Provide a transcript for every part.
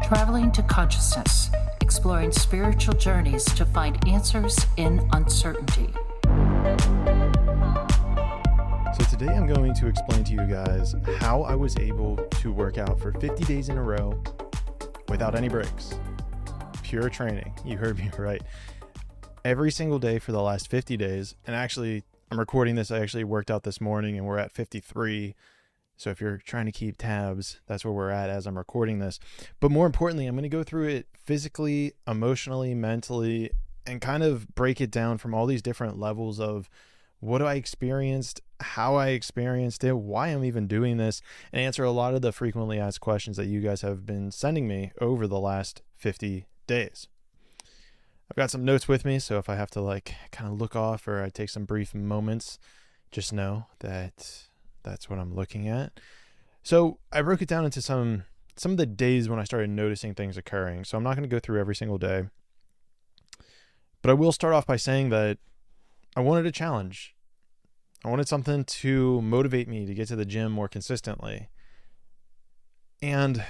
traveling to consciousness, exploring spiritual journeys to find answers in uncertainty. So today I'm going to explain to you guys how I was able to work out for 50 days in a row without any breaks. Pure training. You heard me right. Every single day for the last 50 days. And actually, I'm recording this. I actually worked out this morning and we're at 53. So if you're trying to keep tabs, that's where we're at as I'm recording this. But more importantly, I'm going to go through it physically, emotionally, mentally, and kind of break it down from all these different levels of what I experienced, how I experienced it, why I'm even doing this, and answer a lot of the frequently asked questions that you guys have been sending me over the last 50 days. I've got some notes with me, so if I have to kind of look off or I take some brief moments, just know that that's what I'm looking at. So I broke it down into some of the days when I started noticing things occurring. So I'm not going to go through every single day, but I will start off by saying that I wanted a challenge. I wanted something to motivate me to get to the gym more consistently. And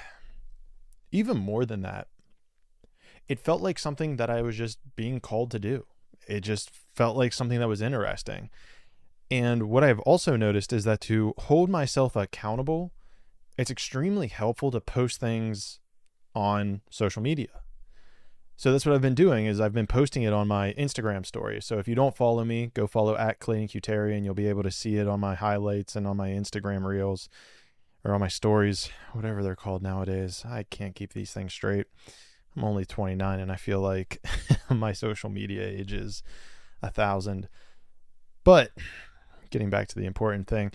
even more than that, it felt like something that I was just being called to do. It just felt like something that was interesting. And what I've also noticed is that to hold myself accountable, it's extremely helpful to post things on social media. So that's what I've been doing is I've been posting it on my Instagram story. So if you don't follow me, go follow @ClaytonQTerry and you'll be able to see it on my highlights and on my Instagram reels or on my stories, whatever they're called nowadays. I can't keep these things straight. I'm only 29 and I feel like my social media age is 1,000. But getting back to the important thing,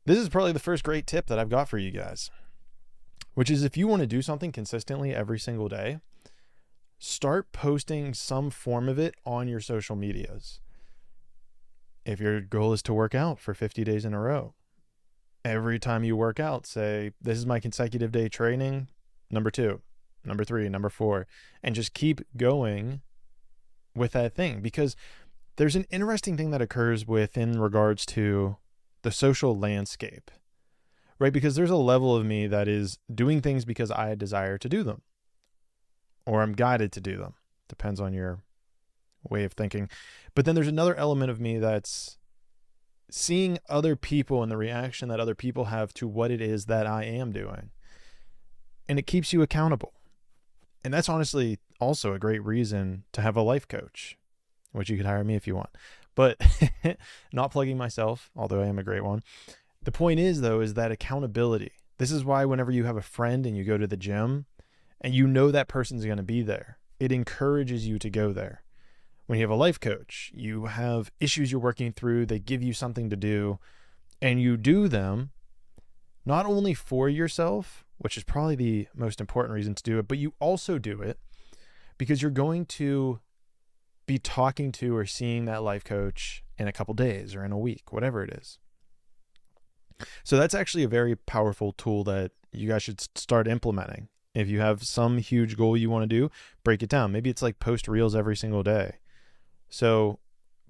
this is probably the first great tip that I've got for you guys, which is if you want to do something consistently every single day, start posting some form of it on your social medias. If your goal is to work out for 50 days in a row, every time you work out, say, this is my consecutive day training, number 2, number 3, number 4, and just keep going with that thing. Because there's an interesting thing that occurs in regards to the social landscape, right? Because there's a level of me that is doing things because I desire to do them, or I'm guided to do them. Depends on your way of thinking. But then there's another element of me that's seeing other people and the reaction that other people have to what it is that I am doing. And it keeps you accountable. And that's honestly also a great reason to have a life coach, which you could hire me if you want, but not plugging myself, although I am a great one. The point is, though, is that accountability. This is why whenever you have a friend and you go to the gym and you know that person's going to be there, it encourages you to go there. When you have a life coach, you have issues you're working through, they give you something to do, and you do them not only for yourself, which is probably the most important reason to do it, but you also do it because you're going to be talking to or seeing that life coach in a couple days or in a week, whatever it is. So that's actually a very powerful tool that you guys should start implementing. If you have some huge goal you want to do, break it down. Maybe it's like post reels every single day. So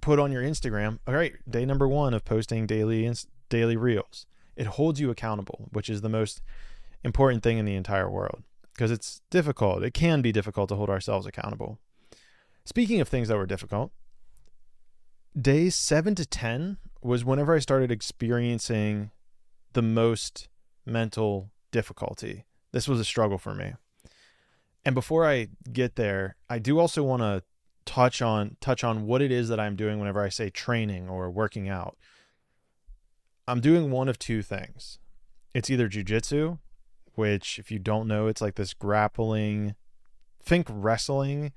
put on your Instagram, all right, day number 1 of posting daily reels. It holds you accountable, which is the most important thing in the entire world because it's difficult. It can be difficult to hold ourselves accountable. Speaking of things that were difficult, days 7 to 10 was whenever I started experiencing the most mental difficulty. This was a struggle for me. And before I get there, I do also want to touch on what it is that I'm doing whenever I say training or working out. I'm doing one of two things. It's either jiu-jitsu, which if you don't know, it's like this grappling, think wrestling,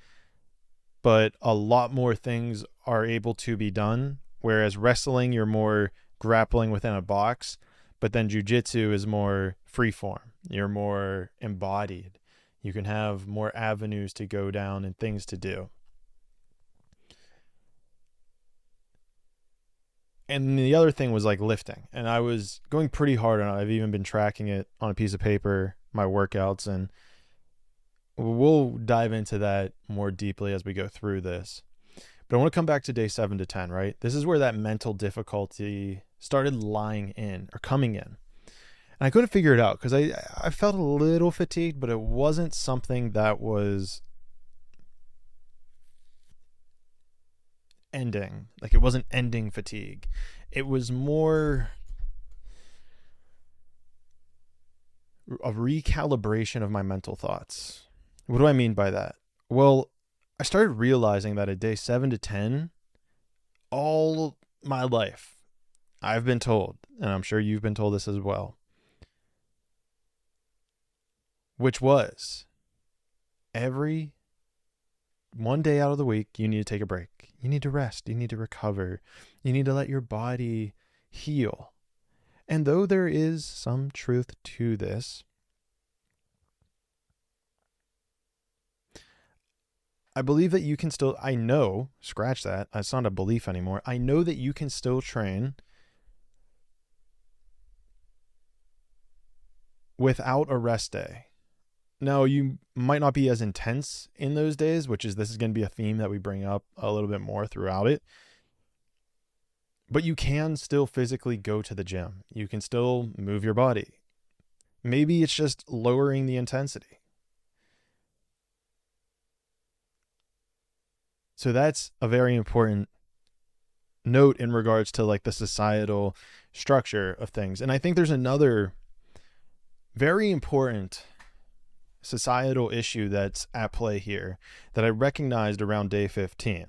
but a lot more things are able to be done. Whereas wrestling, you're more grappling within a box, but then jiu-jitsu is more freeform. You're more embodied. You can have more avenues to go down and things to do. And the other thing was like lifting. And I was going pretty hard on it. I've even been tracking it on a piece of paper, my workouts, and we'll dive into that more deeply as we go through this. But I want to come back to day 7 to 10, right? This is where that mental difficulty started lying in or coming in. And I couldn't figure it out because I felt a little fatigued, but it wasn't something that was ending. Like, it wasn't ending fatigue. It was more a recalibration of my mental thoughts. What do I mean by that? Well, I started realizing that at day 7 to 10, all my life, I've been told, and I'm sure you've been told this as well, which was every one day out of the week, you need to take a break. You need to rest. You need to recover. You need to let your body heal. And though there is some truth to this, I believe that you can still, I know, scratch that, it's not a belief anymore. I know that you can still train without a rest day. Now, you might not be as intense in those days, this is going to be a theme that we bring up a little bit more throughout it. But you can still physically go to the gym. You can still move your body. Maybe it's just lowering the intensity. So that's a very important note in regards to like the societal structure of things. And I think there's another very important societal issue that's at play here that I recognized around day 15.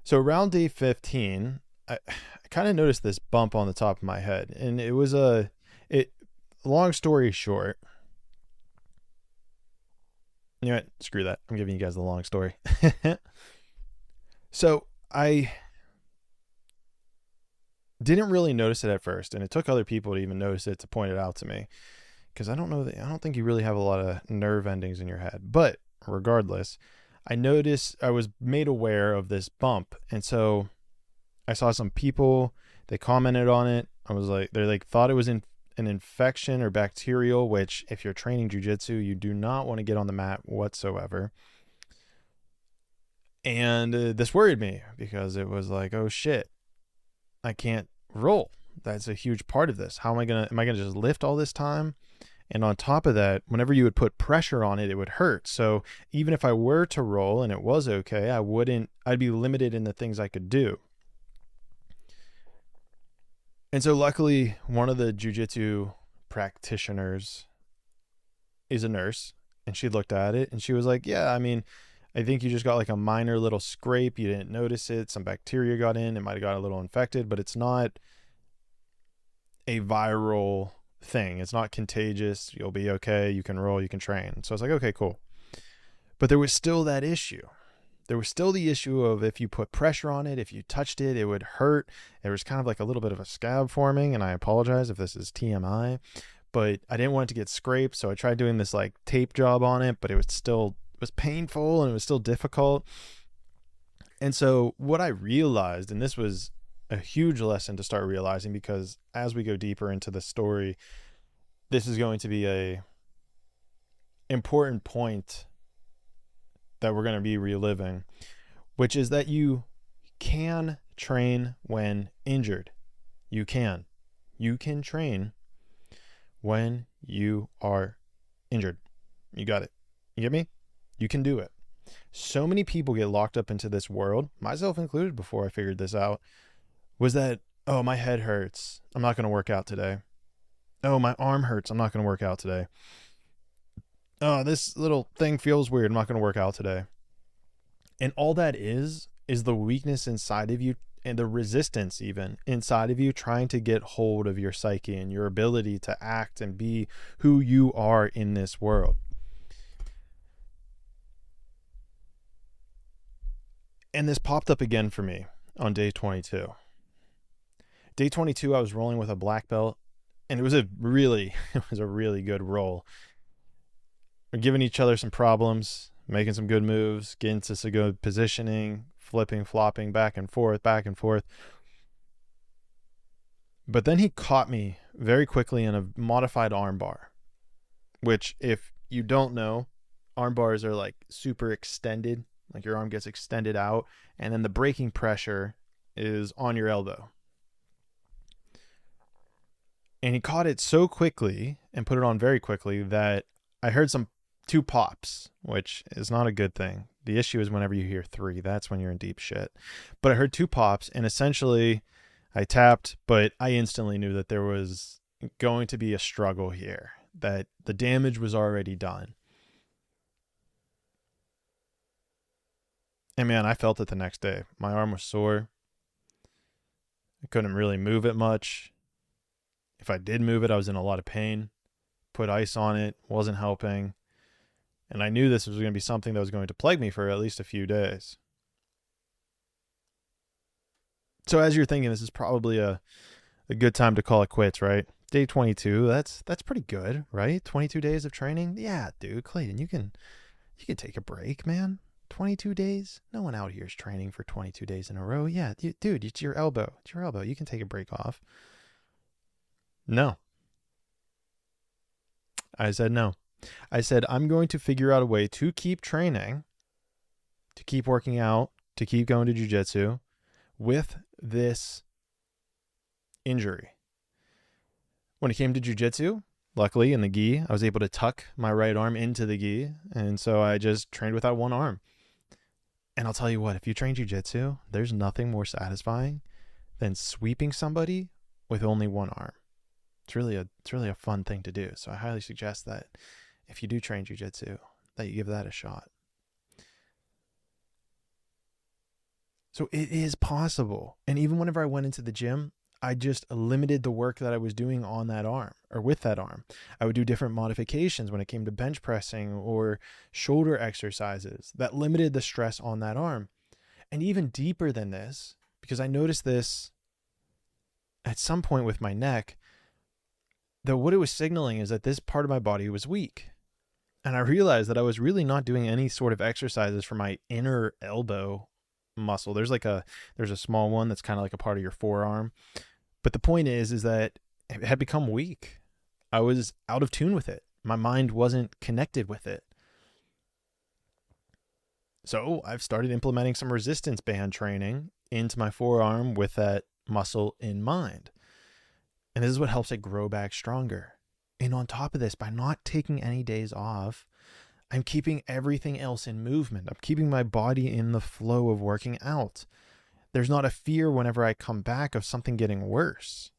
So around day 15, I kind of noticed this bump on the top of my head, and it was long story short, you know what, screw that. I'm giving you guys the long story. So I didn't really notice it at first, and it took other people to even notice it to point it out to me, because I don't think you really have a lot of nerve endings in your head. But regardless, I was made aware of this bump, and so I saw some people, they commented on it. They thought it was an infection or bacterial, which if you're training jiu-jitsu, you do not want to get on the mat whatsoever. And this worried me because it was like, oh shit, I can't roll. That's a huge part of this. Am I going to just lift all this time? And on top of that, whenever you would put pressure on it, it would hurt. So even if I were to roll and it was okay, I'd be limited in the things I could do. And so luckily, one of the jiu-jitsu practitioners is a nurse, and she looked at it and she was like, yeah, I mean, I think you just got like a minor little scrape. You didn't notice it. Some bacteria got in. It might have got a little infected, but it's not a viral thing. It's not contagious. You'll be okay. You can roll. You can train. So I was like, okay, cool. But there was still that issue. There was still the issue of if you put pressure on it, if you touched it, it would hurt. There was kind of like a little bit of a scab forming, and I apologize if this is TMI, but I didn't want it to get scraped. So I tried doing this like tape job on it, but it was painful and it was still difficult. And so what I realized, and this was a huge lesson to start realizing, because as we go deeper into the story, this is going to be a important point that we're going to be reliving, which is that you can train when injured. You can train when you are injured. You got it. You get me? You can do it. So many people get locked up into this world, myself included before I figured this out, was that, oh, my head hurts, I'm not going to work out today. Oh, my arm hurts, I'm not going to work out today. Oh, this little thing feels weird, I'm not going to work out today. And all that is the weakness inside of you, and the resistance even inside of you, trying to get hold of your psyche and your ability to act and be who you are in this world. And this popped up again for me on day 22. Day 22, I was rolling with a black belt, and it was a really good roll. We're giving each other some problems, making some good moves, getting to some good positioning, flipping, flopping, back and forth. But then he caught me very quickly in a modified arm bar, which, if you don't know, arm bars are like super extended, like your arm gets extended out, and then the braking pressure is on your elbow. And he caught it so quickly and put it on very quickly that I heard two pops, which is not a good thing. The issue is whenever you hear three, that's when you're in deep shit. But I heard two pops, and essentially I tapped, but I instantly knew that there was going to be a struggle here, that the damage was already done. And man, I felt it the next day. My arm was sore. I couldn't really move it much. If I did move it, I was in a lot of pain. Put ice on it, wasn't helping. And I knew this was going to be something that was going to plague me for at least a few days. So as you're thinking, this is probably a good time to call it quits, right? Day 22, that's pretty good, right? 22 days of training. Yeah, dude, Clayton, you can take a break, man. 22 days? No one out here is training for 22 days in a row. Yeah, dude, it's your elbow. It's your elbow. You can take a break off. No. I said no. I said, I'm going to figure out a way to keep training, to keep working out, to keep going to jiu-jitsu with this injury. When it came to jiu-jitsu, luckily in the gi, I was able to tuck my right arm into the gi. And so I just trained without one arm. And I'll tell you what, if you train jiu-jitsu, there's nothing more satisfying than sweeping somebody with only one arm. It's really a fun thing to do. So I highly suggest that if you do train jiu-jitsu, that you give that a shot. So it is possible. And even whenever I went into the gym, I just limited the work that I was doing on that arm or with that arm. I would do different modifications when it came to bench pressing or shoulder exercises that limited the stress on that arm. And even deeper than this, because I noticed this at some point with my neck, that what it was signaling is that this part of my body was weak. And I realized that I was really not doing any sort of exercises for my inner elbow muscle. There's a small one that's kind of like a part of your forearm. But the point is that it had become weak. I was out of tune with it. My mind wasn't connected with it. So I've started implementing some resistance band training into my forearm with that muscle in mind. And this is what helps it grow back stronger. And on top of this, by not taking any days off, I'm keeping everything else in movement. I'm keeping my body in the flow of working out. There's not a fear whenever I come back of something getting worse.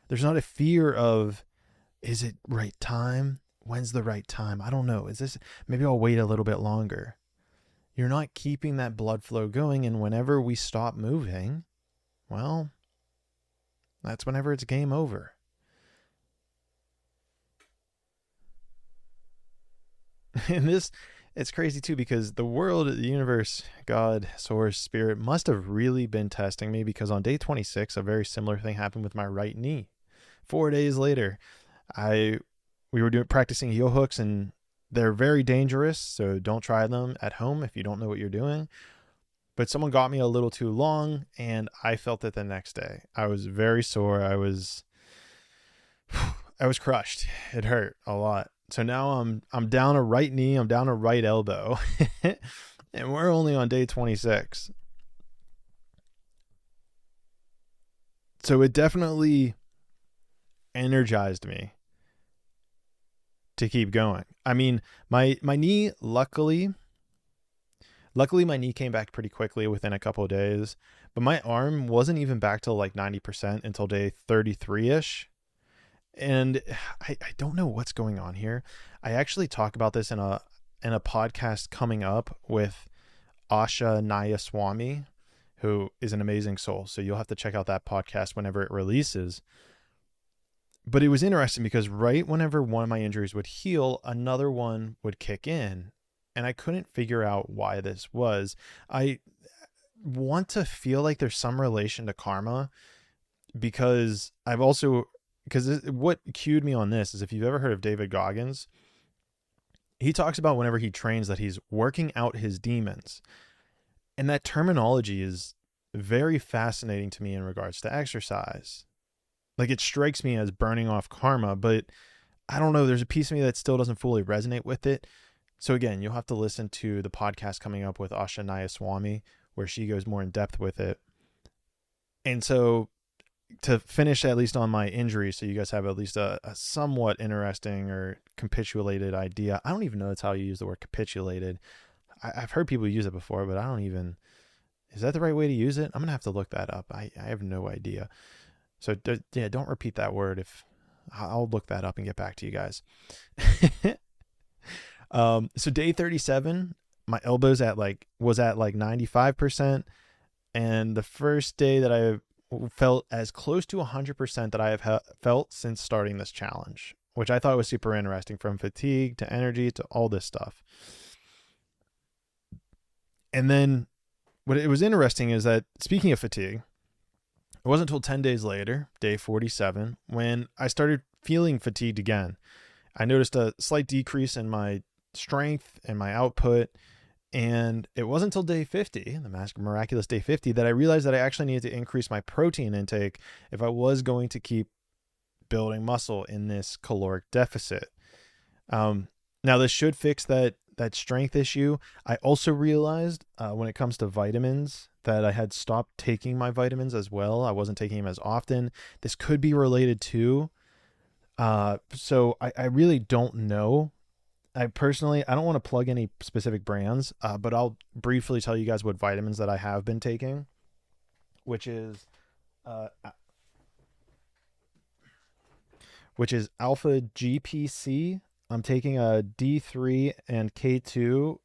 There's not a fear of, is it right time? When's the right time? I don't know. Maybe I'll wait a little bit longer. You're not keeping that blood flow going. And whenever we stop moving, well, that's whenever it's game over. And it's crazy too, because the world, the universe, God, source, spirit must have really been testing me, because on day 26, a very similar thing happened with my right knee. 4 days later, we were practicing heel hooks, and they're very dangerous. So don't try them at home if you don't know what you're doing. But someone got me a little too long, and I felt it the next day. I was very sore. I was crushed. It hurt a lot. So now I'm down a right knee, I'm down a right elbow, and we're only on day 26. So it definitely energized me to keep going. I mean, my knee, luckily my knee came back pretty quickly within a couple of days, but my arm wasn't even back to like 90% until day 33-ish. And I don't know what's going on here. I actually talk about this in a podcast coming up with Asha Nayaswamy, who is an amazing soul. So you'll have to check out that podcast whenever it releases. But it was interesting because right whenever one of my injuries would heal, another one would kick in. And I couldn't figure out why this was. I want to feel like there's some relation to karma, because what cued me on this is, if you've ever heard of David Goggins, he talks about whenever he trains that he's working out his demons. And that terminology is very fascinating to me in regards to exercise. Like, it strikes me as burning off karma, but I don't know. There's a piece of me that still doesn't fully resonate with it. So again, you'll have to listen to the podcast coming up with Asha Nayaswamy, where she goes more in depth with it. And so to finish at least on my injury, so you guys have at least a somewhat interesting or capitulated idea. I don't even know that's how you use the word capitulated. I've heard people use it before, but I don't even, is that the right way to use it? I'm going to have to look that up. I have no idea. So yeah, don't repeat that word. If I'll look that up and get back to you guys. So day 37, my elbows was at 95%. And the first day that I felt as close to 100% that I have felt since starting this challenge, which I thought was super interesting, from fatigue to energy to all this stuff. And then what it was interesting is that, speaking of fatigue, it wasn't until 10 days later, day 47, when I started feeling fatigued again. I noticed a slight decrease in my strength and my output. And it wasn't until day 50, the miraculous day 50, that I realized that I actually needed to increase my protein intake if I was going to keep building muscle in this caloric deficit. Now, this should fix that strength issue. I also realized when it comes to vitamins that I had stopped taking my vitamins as well. I wasn't taking them as often. This could be related to. So I really don't know. I don't want to plug any specific brands, but I'll briefly tell you guys what vitamins that I have been taking, which is Alpha GPC. I'm taking a D3 and K2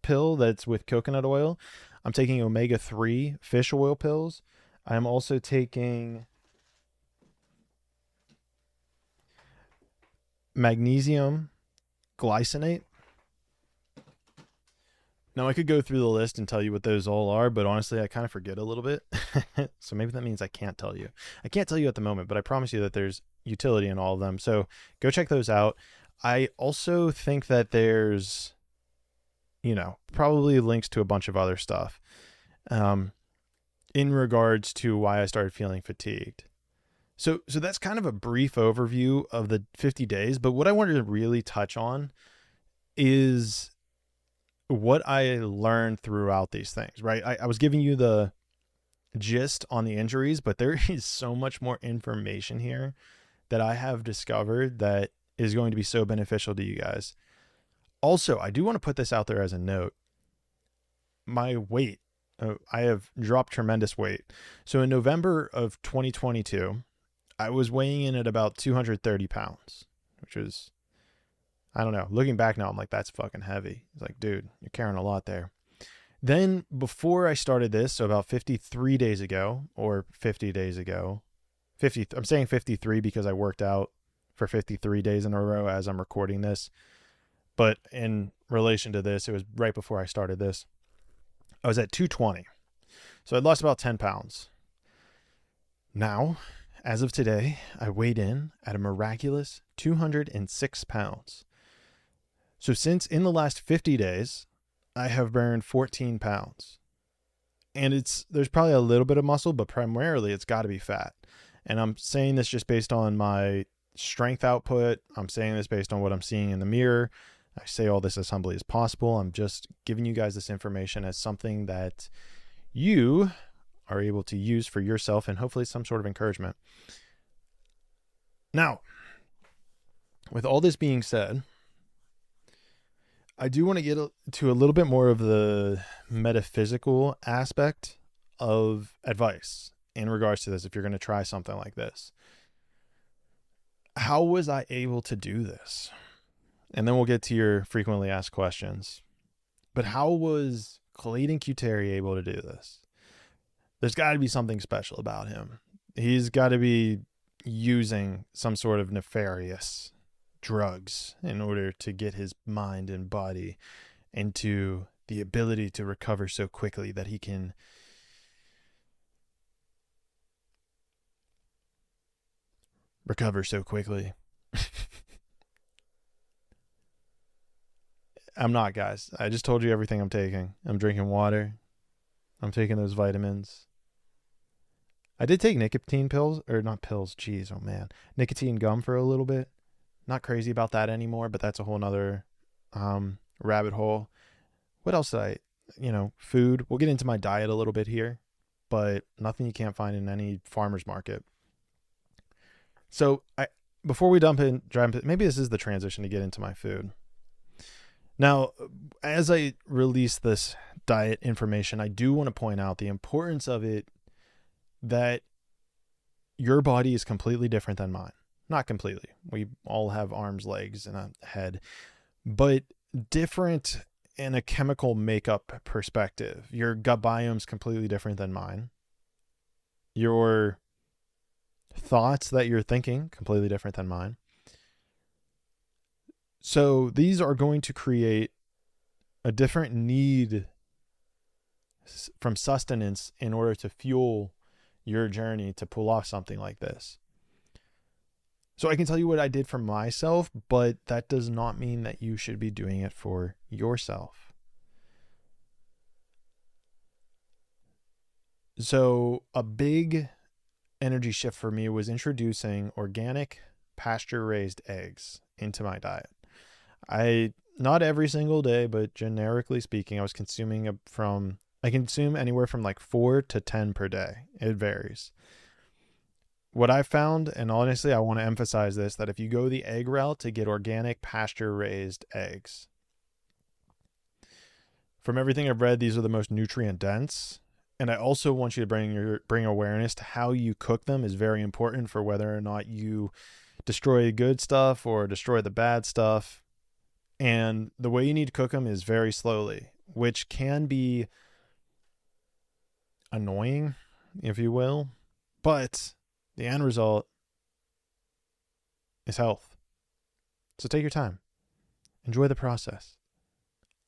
pill that's with coconut oil. I'm taking omega-3 fish oil pills. I'm also taking magnesium glycinate. Now, I could go through the list and tell you what those all are, but honestly, I kind of forget a little bit. So maybe that means I can't tell you. I can't tell you at the moment, but I promise you that there's utility in all of them. So go check those out. I also think that there's, probably links to a bunch of other stuff in regards to why I started feeling fatigued. So that's kind of a brief overview of the 50 days. But what I wanted to really touch on is what I learned throughout these things, right? I was giving you the gist on the injuries, but there is so much more information here that I have discovered that is going to be so beneficial to you guys. Also, I do want to put this out there as a note. My weight, I have dropped tremendous weight. So in November of 2022, I was weighing in at about 230 pounds, which is, I don't know. Looking back now, I'm like, that's fucking heavy. It's like, dude, you're carrying a lot there. Then before I started this, so about 53 days ago or 50 days ago, I'm saying 53 because I worked out for 53 days in a row as I'm recording this. But in relation to this, it was right before I started this. I was at 220. So I'd lost about 10 pounds. Now, as of today, I weighed in at a miraculous 206 pounds. So since in the last 50 days, I have burned 14 pounds. And there's probably a little bit of muscle, but primarily it's got to be fat. And I'm saying this just based on my strength output. I'm saying this based on what I'm seeing in the mirror. I say all this as humbly as possible. I'm just giving you guys this information as something that you are able to use for yourself and hopefully some sort of encouragement. Now, with all this being said, I do want to get to a little bit more of the metaphysical aspect of advice in regards to this if you're going to try something like this. How was I able to do this? And then we'll get to your frequently asked questions. But how was Clayton Cuteri able to do this? There's got to be something special about him. He's got to be using some sort of nefarious drugs in order to get his mind and body into the ability to recover so quickly that he can recover so quickly. I'm not, guys. I just told you everything I'm taking. I'm drinking water. I'm taking those vitamins. I did take nicotine pills, or not pills. Jeez, oh man. Nicotine gum for a little bit. Not crazy about that anymore, but that's a whole nother rabbit hole. What else did food. We'll get into my diet a little bit here, but nothing you can't find in any farmer's market. So before we jump in, maybe this is the transition to get into my food. Now, as I release this diet information, I do want to point out the importance of it, that your body is completely different than mine. Not completely. We all have arms, legs, and a head, but different in a chemical makeup perspective. Your gut biome is completely different than mine. Your thoughts that you're thinking, completely different than mine. So these are going to create a different need from sustenance in order to fuel your journey to pull off something like this. So I can tell you what I did for myself, but that does not mean that you should be doing it for yourself. So a big energy shift for me was introducing organic pasture-raised eggs into my diet. Not every single day, but generically speaking, I consume anywhere from like 4 to 10 per day. It varies. What I found, and honestly, I want to emphasize this, that if you go the egg route to get organic pasture-raised eggs, from everything I've read, these are the most nutrient dense. And I also want you to bring awareness to how you cook them is very important for whether or not you destroy the good stuff or destroy the bad stuff. And the way you need to cook them is very slowly, which can be annoying, if you will, but the end result is health. So take your time. Enjoy the process.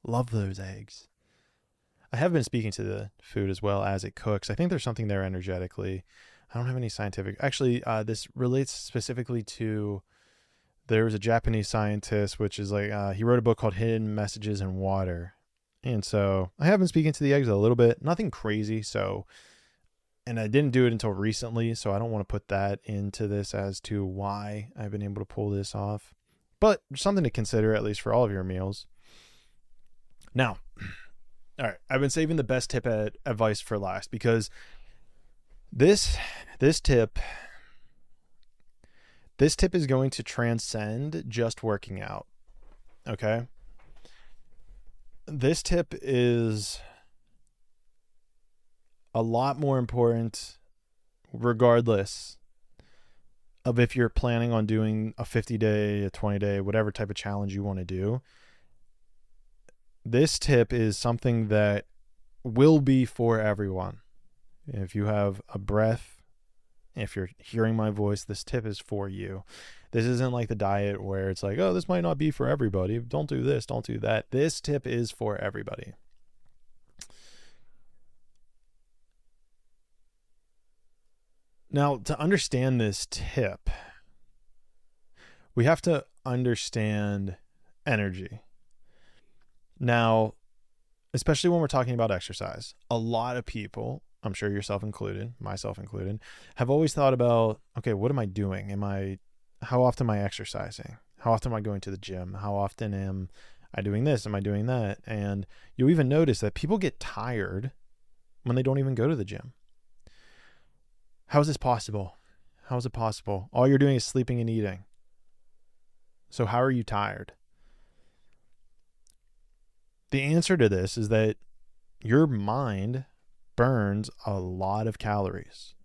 Love those eggs. I have been speaking to the food as well as it cooks. I think there's something there energetically. I don't have any scientific. Actually, this relates specifically to, there was a Japanese scientist, which is like, he wrote a book called Hidden Messages in Water. And so I have been speaking to the eggs a little bit, nothing crazy. So, and I didn't do it until recently, so I don't want to put that into this as to why I've been able to pull this off, but something to consider at least for all of your meals. Now, all right, I've been saving the best tip advice for last, because this tip is going to transcend just working out. Okay? This tip is a lot more important regardless of if you're planning on doing a 50-day, a 20-day, whatever type of challenge you want to do. This tip is something that will be for everyone. If you have a breath, if you're hearing my voice, this tip is for you. This isn't like the diet where it's like, oh, this might not be for everybody. Don't do this, don't do that. This tip is for everybody. Now, to understand this tip, we have to understand energy. Now, especially when we're talking about exercise, a lot of people, I'm sure yourself included, myself included, have always thought about, okay, what am I doing? How often am I exercising? How often am I going to the gym? How often am I doing this? Am I doing that? And you'll even notice that people get tired when they don't even go to the gym. How is this possible? How is it possible? All you're doing is sleeping and eating. So how are you tired? The answer to this is that your mind burns a lot of calories.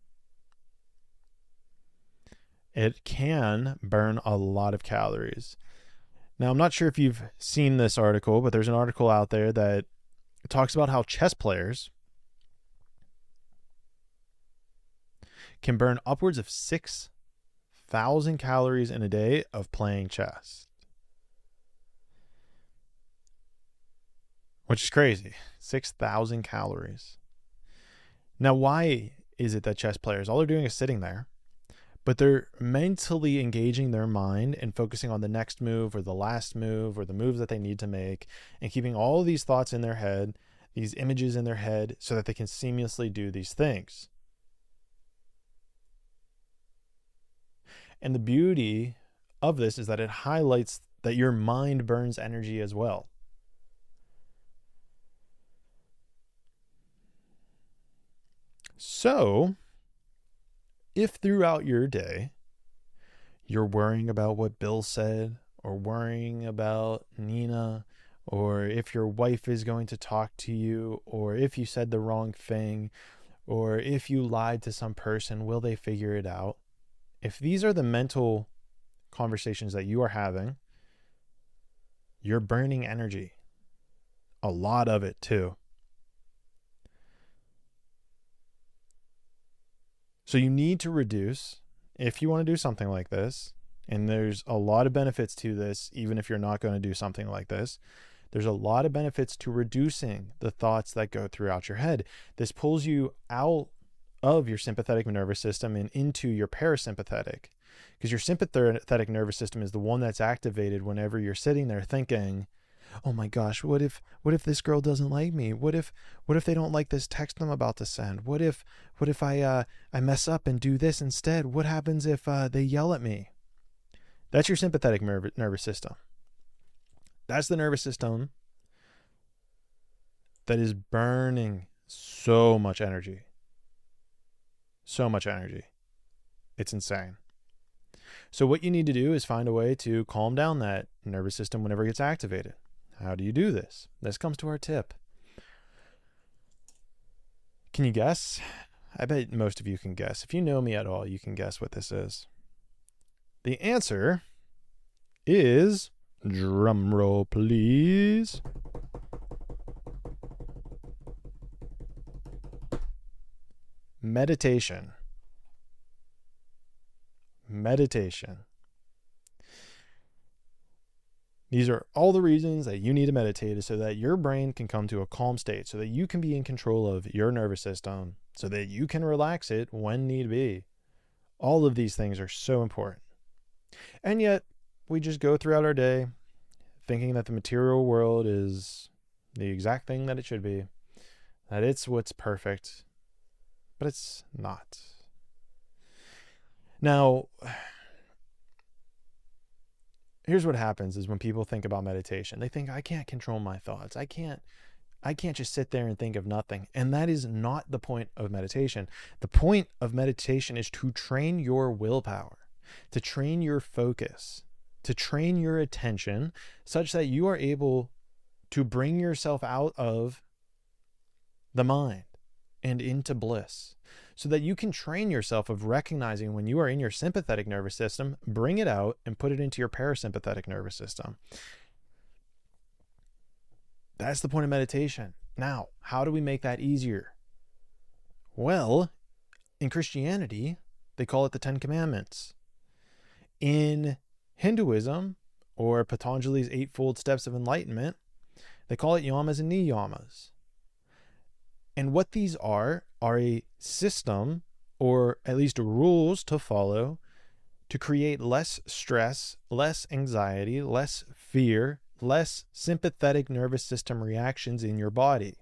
It can burn a lot of calories. Now, I'm not sure if you've seen this article, but there's an article out there that talks about how chess players can burn upwards of 6,000 calories in a day of playing chess. Which is crazy. 6,000 calories. Now, why is it that chess players, all they're doing is sitting there, but they're mentally engaging their mind and focusing on the next move or the last move or the moves that they need to make, and keeping all of these thoughts in their head, these images in their head, so that they can seamlessly do these things. And the beauty of this is that it highlights that your mind burns energy as well. So, if throughout your day you're worrying about what Bill said, or worrying about Nina, or if your wife is going to talk to you, or if you said the wrong thing, or if you lied to some person, will they figure it out? If these are the mental conversations that you are having, you're burning energy. A lot of it too. So you need to reduce, if you want to do something like this, and there's a lot of benefits to this, even if you're not going to do something like this, there's a lot of benefits to reducing the thoughts that go throughout your head. This pulls you out of your sympathetic nervous system and into your parasympathetic, because your sympathetic nervous system is the one that's activated whenever you're sitting there thinking, oh my gosh, what if this girl doesn't like me? What if they don't like this text I'm about to send? What if I mess up and do this instead? What happens if they yell at me? That's your sympathetic nervous system. That's the nervous system that is burning so much energy. So much energy. It's insane. So what you need to do is find a way to calm down that nervous system whenever it gets activated. How do you do this? This comes to our tip. Can you guess? I bet most of you can guess. If you know me at all, you can guess what this is. The answer is, drum roll please, meditation. Meditation. These are all the reasons that you need to meditate, is so that your brain can come to a calm state, so that you can be in control of your nervous system, so that you can relax it when need be. All of these things are so important. And yet, we just go throughout our day thinking that the material world is the exact thing that it should be, that it's what's perfect, but it's not. Now, here's what happens is when people think about meditation, they think, I can't control my thoughts. I can't just sit there and think of nothing. And that is not the point of meditation. The point of meditation is to train your willpower, to train your focus, to train your attention such that you are able to bring yourself out of the mind and into bliss, so that you can train yourself of recognizing when you are in your sympathetic nervous system, bring it out and put it into your parasympathetic nervous system. That's the point of meditation. Now, how do we make that easier? Well, in Christianity, they call it the 10 Commandments. In Hinduism, or Patanjali's Eightfold Steps of Enlightenment, they call it yamas and niyamas. And what these are a system, or at least rules to follow, to create less stress, less anxiety, less fear, less sympathetic nervous system reactions in your body.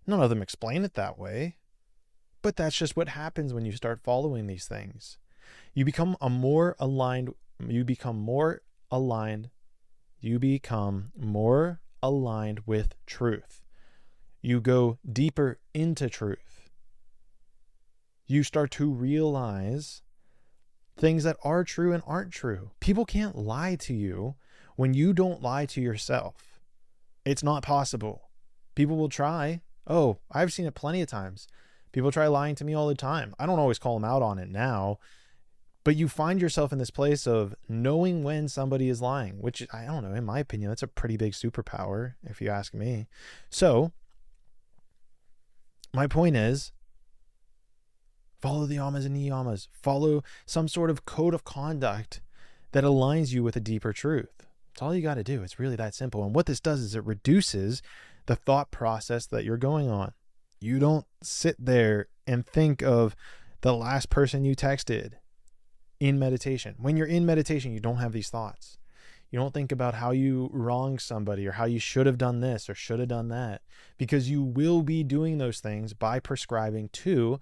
None of them explain it that way, but that's just what happens when you start following these things. You become more aligned with truth. You go deeper into truth. You start to realize things that are true and aren't true. People can't lie to you when you don't lie to yourself. It's not possible. People will try. Oh, I've seen it plenty of times. People try lying to me all the time. I don't always call them out on it now, but you find yourself in this place of knowing when somebody is lying, which, I don't know, in my opinion, that's a pretty big superpower, if you ask me. So, my point is, follow the yamas and niyamas. Follow some sort of code of conduct that aligns you with a deeper truth. That's all you got to do. It's really that simple. And what this does is it reduces the thought process that you're going on. You don't sit there and think of the last person you texted in meditation. When you're in meditation, you don't have these thoughts. You don't think about how you wronged somebody or how you should have done this or should have done that, because you will be doing those things by prescribing to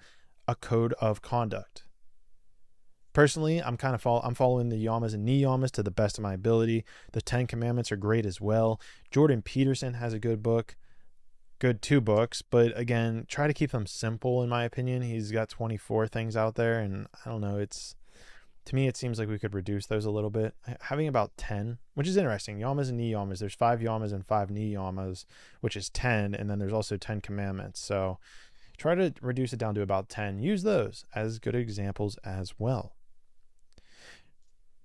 a code of conduct. Personally, I'm following the yamas and niyamas to the best of my ability. The 10 Commandments are great as well. Jordan Peterson has a good book, good 2 books, but again, try to keep them simple in my opinion. He's got 24 things out there, and I don't know, To me, it seems like we could reduce those a little bit. Having about 10, which is interesting. Yamas and niyamas. There's 5 yamas and 5 niyamas, which is 10. And then there's also 10 commandments. So try to reduce it down to about 10. Use those as good examples as well.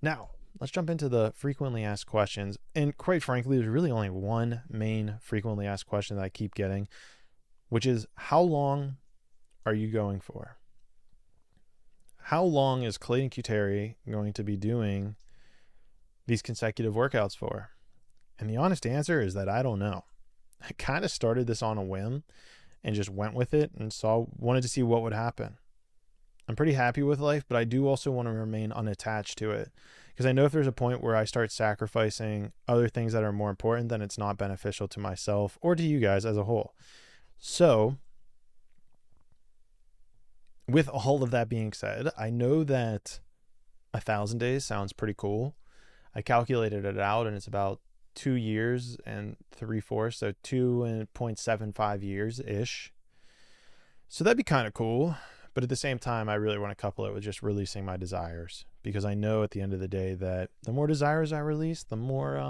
Now, let's jump into the frequently asked questions. And quite frankly, there's really only one main frequently asked question that I keep getting, which is, how long are you going for? How long is Clayton Cuteri going to be doing these consecutive workouts for? And the honest answer is that I don't know. I kind of started this on a whim and just went with it and wanted to see what would happen. I'm pretty happy with life, but I do also want to remain unattached to it, because I know if there's a point where I start sacrificing other things that are more important, then it's not beneficial to myself or to you guys as a whole. So with all of that being said, I know that 1,000 days sounds pretty cool. I calculated it out and it's about 2 years and 3/4, so 2.75 years-ish. So that'd be kind of cool. But at the same time, I really want to couple it with just releasing my desires, because I know at the end of the day that the more desires I release, the more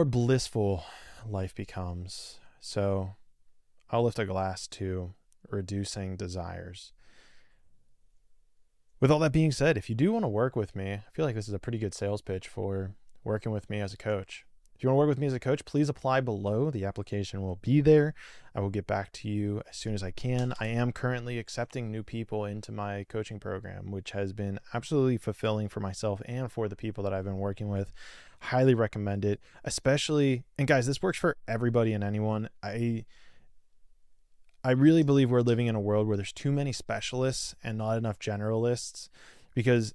blissful life becomes. So I'll lift a glass to reducing desires. With all that being said, if you do want to work with me, I feel like this is a pretty good sales pitch for working with me as a coach. If you want to work with me as a coach, please apply below. The application will be there. I will get back to you as soon as I can. I am currently accepting new people into my coaching program, which has been absolutely fulfilling for myself and for the people that I've been working with. Highly recommend it, especially, and guys, this works for everybody and anyone. I really believe we're living in a world where there's too many specialists and not enough generalists, because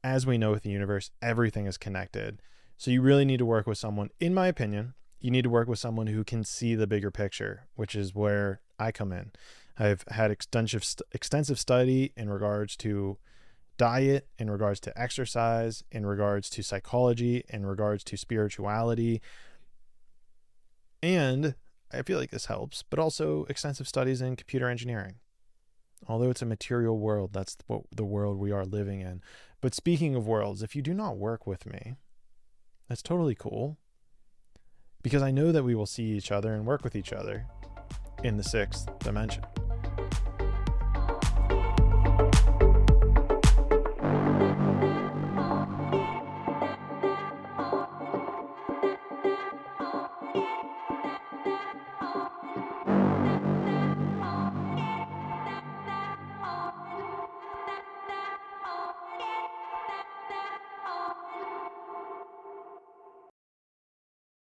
as we know with the universe, everything is connected. So you really need to work with someone, in my opinion, you need to work with someone who can see the bigger picture, which is where I come in. I've had extensive study in regards to diet, in regards to exercise, in regards to psychology, in regards to spirituality. And I feel like this helps, but also extensive studies in computer engineering. Although it's a material world, that's the world we are living in. But speaking of worlds, if you do not work with me, that's totally cool, because I know that we will see each other and work with each other in the 6th dimension.